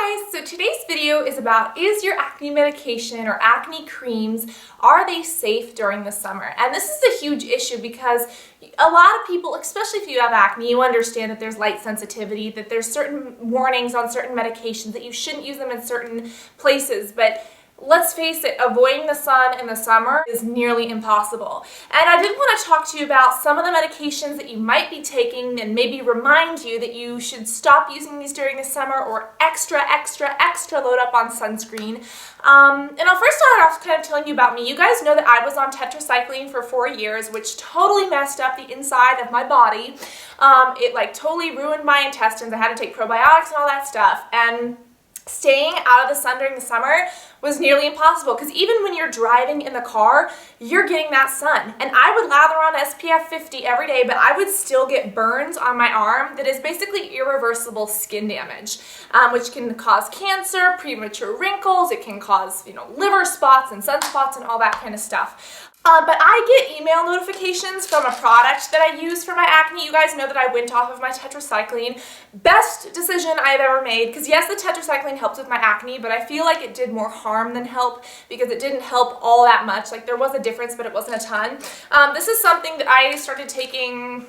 Hi guys, so today's video is about, is your acne medication or acne creams, are they safe during the summer? And this is a huge issue because a lot of people, especially if you have acne, you understand that there's light sensitivity, that there's certain warnings on certain medications, that you shouldn't use them in certain places, but let's face it, avoiding the sun in the summer is nearly impossible. And I did want to talk to you about some of the medications that you might be taking and maybe remind you that you should stop using these during the summer or extra load up on sunscreen. And I'll first start off kind of telling you about me. You guys know that I was on tetracycline for 4 years, which totally messed up the inside of my body. It totally ruined my intestines. I had to take probiotics and all that stuff. And staying out of the sun during the summer was nearly impossible because even when you're driving in the car, you're getting that sun. And I would lather on SPF 50 every day, but I would still get burns on my arm that is basically irreversible skin damage, which can cause cancer, premature wrinkles, it can cause, liver spots and sunspots and all that kind of stuff. But I get email notifications from a product that I use for my acne. You guys know that I went off of my tetracycline. Best decision I've ever made, because yes, the tetracycline helped with my acne, but I feel like it did more harm than help because it didn't help all that much. Like, there was a difference, but it wasn't a ton. This is something that I started taking,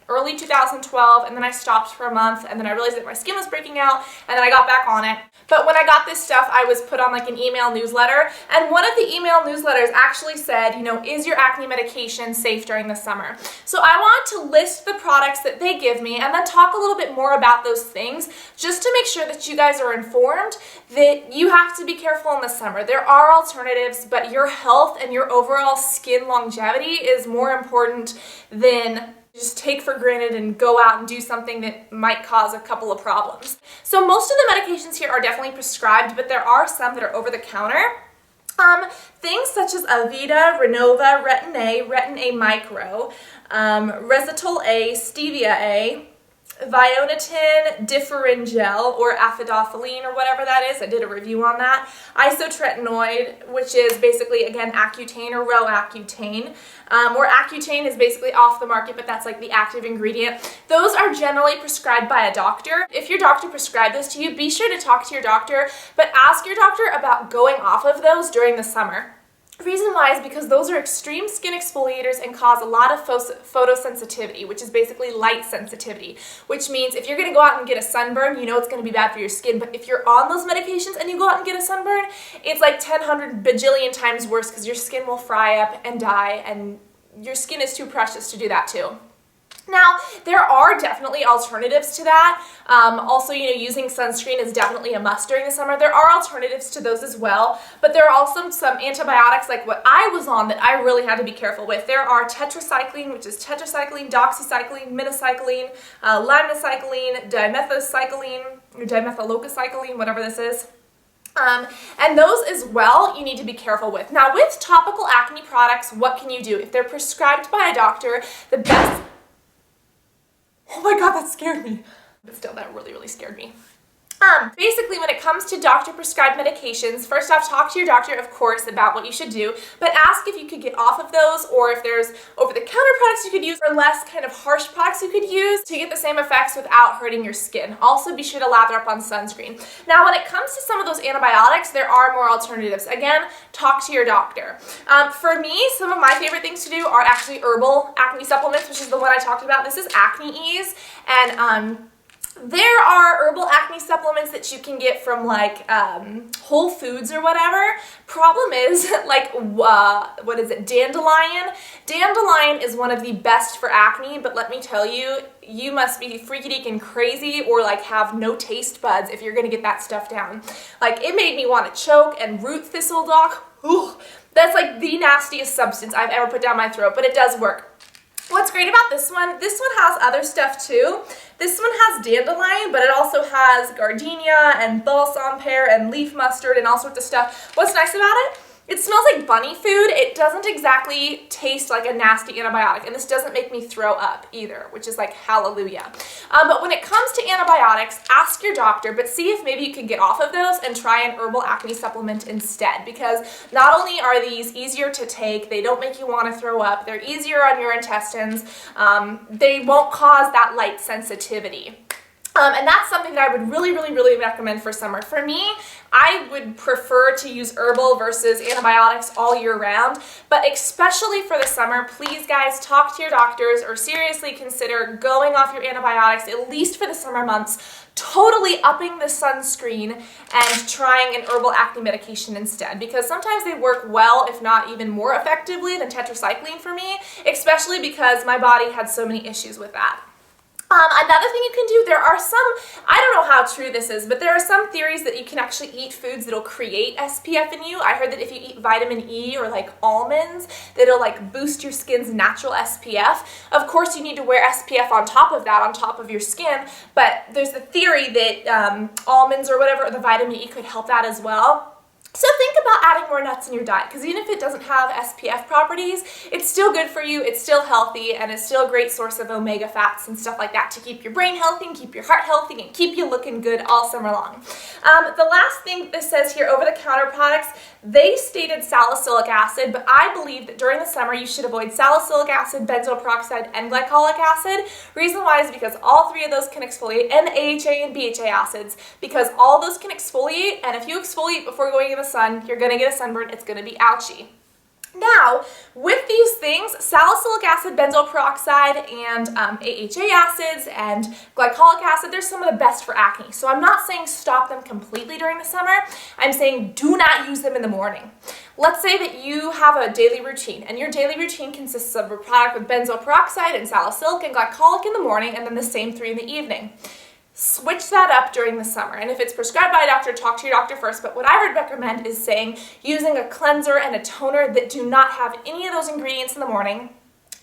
early 2012, and then I stopped for a month, and then I realized that my skin was breaking out, and then I got back on it. But when I got this stuff, I was put on an email newsletter, and one of the email newsletters actually said, is your acne medication safe during the summer? So I want to list the products that they give me, and then talk a little bit more about those things, just to make sure that you guys are informed that you have to be careful in the summer. There are alternatives, but your health and your overall skin longevity is more important than just take for granted and go out and do something that might cause a couple of problems. So most of the medications here are definitely prescribed, but there are some that are over the counter. Things such as Aveda, Renova, Retin A, Retin A Micro, Resitol A, Stevia A, Vionatin, Differingel, or Acidophylline, or whatever that is. I did a review on that. Isotretinoid, which is basically, again, Accutane or Roaccutane. Or Accutane is basically off the market, but that's the active ingredient. Those are generally prescribed by a doctor. If your doctor prescribed those to you, be sure to talk to your doctor, but ask your doctor about going off of those during the summer. The reason why is because those are extreme skin exfoliators and cause a lot of photosensitivity, which is basically light sensitivity, which means if you're going to go out and get a sunburn, it's going to be bad for your skin, but if you're on those medications and you go out and get a sunburn, it's 100 bajillion times worse because your skin will fry up and die, and your skin is too precious to do that too. Now, there are definitely alternatives to that. Also, using sunscreen is definitely a must during the summer. There are alternatives to those as well, but there are also some antibiotics like what I was on that I really had to be careful with. There are tetracycline, which is tetracycline, doxycycline, minocycline, limecycline, dimethocycline, or dimethyllocacycline, whatever this is. And those as well, you need to be careful with. Now, with topical acne products, what can you do? If they're prescribed by a doctor, the best... Oh my god, that scared me. But still, that really scared me. Basically, when it comes to doctor-prescribed medications, first off, talk to your doctor, of course, about what you should do, but ask if you could get off of those, or if there's over-the-counter products you could use, or less kind of harsh products you could use to get the same effects without hurting your skin. Also, be sure to lather up on sunscreen. Now, when it comes to some of those antibiotics, there are more alternatives. Again, talk to your doctor. For me, some of my favorite things to do are actually Herbal acne supplements, which is the one I talked about. This is Acne Ease, and there are herbal acne supplements that you can get from Whole Foods or whatever. Problem is, what is it, Dandelion? Dandelion is one of the best for acne, but let me tell you, you must be freaky-deakin' crazy or have no taste buds if you're gonna get that stuff down. It made me want to choke, and root thistle dock, that's the nastiest substance I've ever put down my throat, but it does work. What's great about this one has other stuff too. This one has dandelion, but it also has gardenia and balsam pear and leaf mustard and all sorts of stuff. What's nice about it? It smells like bunny food. It doesn't exactly taste like a nasty antibiotic, and this doesn't make me throw up either, which is hallelujah. But when it comes to antibiotics, ask your doctor, but see if maybe you can get off of those and try an herbal acne supplement instead, because not only are these easier to take, they don't make you want to throw up, they're easier on your intestines, they won't cause that light sensitivity. And that's something that I would really, really, really recommend for summer. For me, I would prefer to use herbal versus antibiotics all year round, but especially for the summer, please guys, talk to your doctors or seriously consider going off your antibiotics, at least for the summer months, totally upping the sunscreen and trying an herbal acne medication instead, because sometimes they work well, if not even more effectively than tetracycline for me, especially because my body had so many issues with that. Another thing you can do, there are some, I don't know how true this is, but there are some theories that you can actually eat foods that'll create SPF in you. I heard that if you eat vitamin E or like almonds, that it'll like boost your skin's natural SPF. Of course, you need to wear SPF on top of that, on top of your skin, but there's the theory that almonds or whatever, the vitamin E could help that as well. So think about adding more nuts in your diet, because even if it doesn't have SPF properties, it's still good for you, it's still healthy, and it's still a great source of omega fats and stuff like that to keep your brain healthy and keep your heart healthy and keep you looking good all summer long. The last thing this says here, over-the-counter products, they stated salicylic acid, but I believe that during the summer you should avoid salicylic acid, benzoyl peroxide, and glycolic acid. Reason why is because all three of those can exfoliate, and AHA and BHA acids, because all those can exfoliate, and if you exfoliate before going in the sun, you're going to get a sunburn, it's going to be ouchy. Now, with these things, salicylic acid, benzoyl peroxide, and AHA acids and glycolic acid, they're some of the best for acne. So I'm not saying stop them completely during the summer. I'm saying do not use them in the morning. Let's say that you have a daily routine, and your daily routine consists of a product with benzoyl peroxide and salicylic and glycolic in the morning, and then the same three in the evening. Switch that up during the summer, and if it's prescribed by a doctor, talk to your doctor first, but what I would recommend is saying using a cleanser and a toner that do not have any of those ingredients in the morning,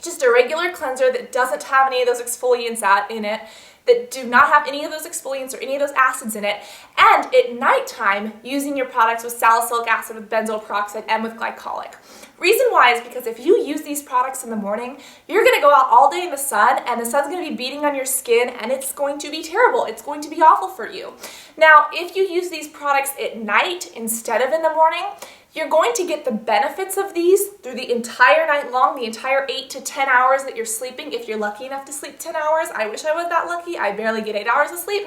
just a regular cleanser that doesn't have any of those exfoliants in it, that do not have any of those exfoliants or any of those acids in it, and at nighttime using your products with salicylic acid, with benzoyl peroxide, and with glycolic. Reason why is because if you use these products in the morning, you're going to go out all day in the sun, and the sun's going to be beating on your skin, and it's going to be terrible. It's going to be awful for you. Now, if you use these products at night instead of in the morning, you're going to get the benefits of these through the entire night long, the entire 8 to 10 hours that you're sleeping, if you're lucky enough to sleep 10 hours. I wish I was that lucky. I barely get 8 hours of sleep.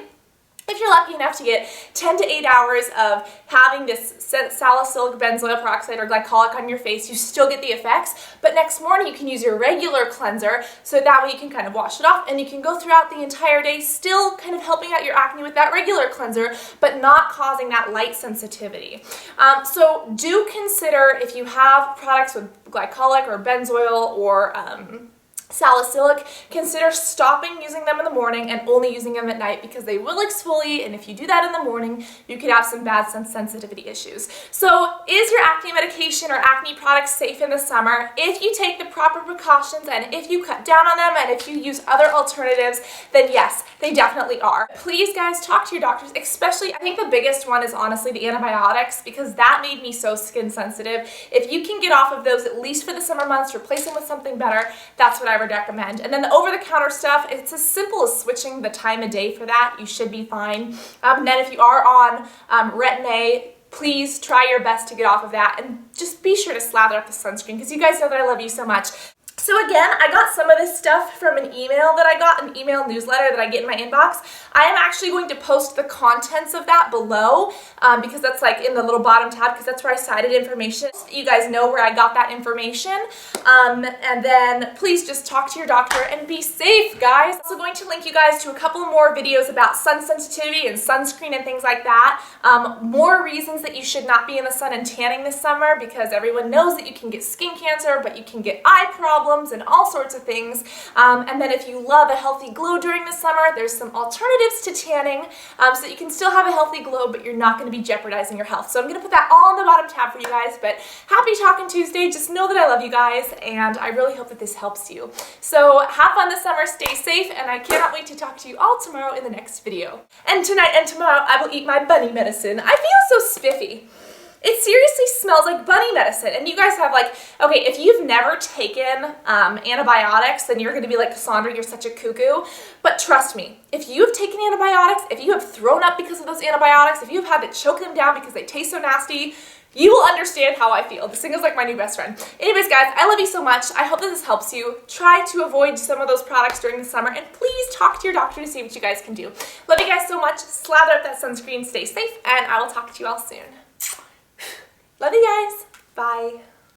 If you're lucky enough to get 10 to 8 hours of having this salicylic benzoyl peroxide or glycolic on your face, you still get the effects, but next morning you can use your regular cleanser, so that way you can kind of wash it off, and you can go throughout the entire day still kind of helping out your acne with that regular cleanser, but not causing that light sensitivity. So do consider, if you have products with glycolic or benzoyl or salicylic, consider stopping using them in the morning and only using them at night, because they will exfoliate, and if you do that in the morning, you could have some bad sensitivity issues. So is your acne medication or acne products safe in the summer? If you take the proper precautions, and if you cut down on them, and if you use other alternatives, then yes, they definitely are. Please guys, talk to your doctors, especially, I think the biggest one is honestly the antibiotics, because that made me so skin sensitive. If you can get off of those, at least for the summer months, replace them with something better, that's what I would recommend. And then the over-the-counter stuff, it's as simple as switching the time of day for that. You should be fine. And then if you are on Retin-A, please try your best to get off of that, and just be sure to slather up the sunscreen, because you guys know that I love you so much. So again, I got some of this stuff from an email that I got, an email newsletter that I get in my inbox. I am actually going to post the contents of that below, because that's like in the little bottom tab, because that's where I cited information. So you guys know where I got that information. And then please just talk to your doctor and be safe, guys. I'm also going to link you guys to a couple more videos about sun sensitivity and sunscreen and things like that. More reasons that you should not be in the sun and tanning this summer, because everyone knows that you can get skin cancer, but you can get eye problems and all sorts of things. And then if you love a healthy glow during the summer, there's some alternatives to tanning, so that you can still have a healthy glow, but you're not going to be jeopardizing your health. So I'm going to put that all in the bottom tab for you guys. But happy Talkin' Tuesday. Just know that I love you guys, and I really hope that this helps you. So have fun this summer, stay safe, and I cannot wait to talk to you all tomorrow in the next video. And tonight and tomorrow I will eat my bunny medicine. I feel so spiffy. It seriously smells like bunny medicine. And you guys have like, okay, if you've never taken antibiotics, then you're going to be like, Cassandra, you're such a cuckoo. But trust me, if you've taken antibiotics, if you have thrown up because of those antibiotics, if you've had to choke them down because they taste so nasty, You will understand how I feel. This thing is like my new best friend. Anyways, guys, I love you so much. I hope that this helps you. Try to avoid some of those products during the summer, and please talk to your doctor to see what you guys can do. Love you guys so much. Slather up that sunscreen. Stay safe, and I will talk to you all soon. Love you guys. Bye.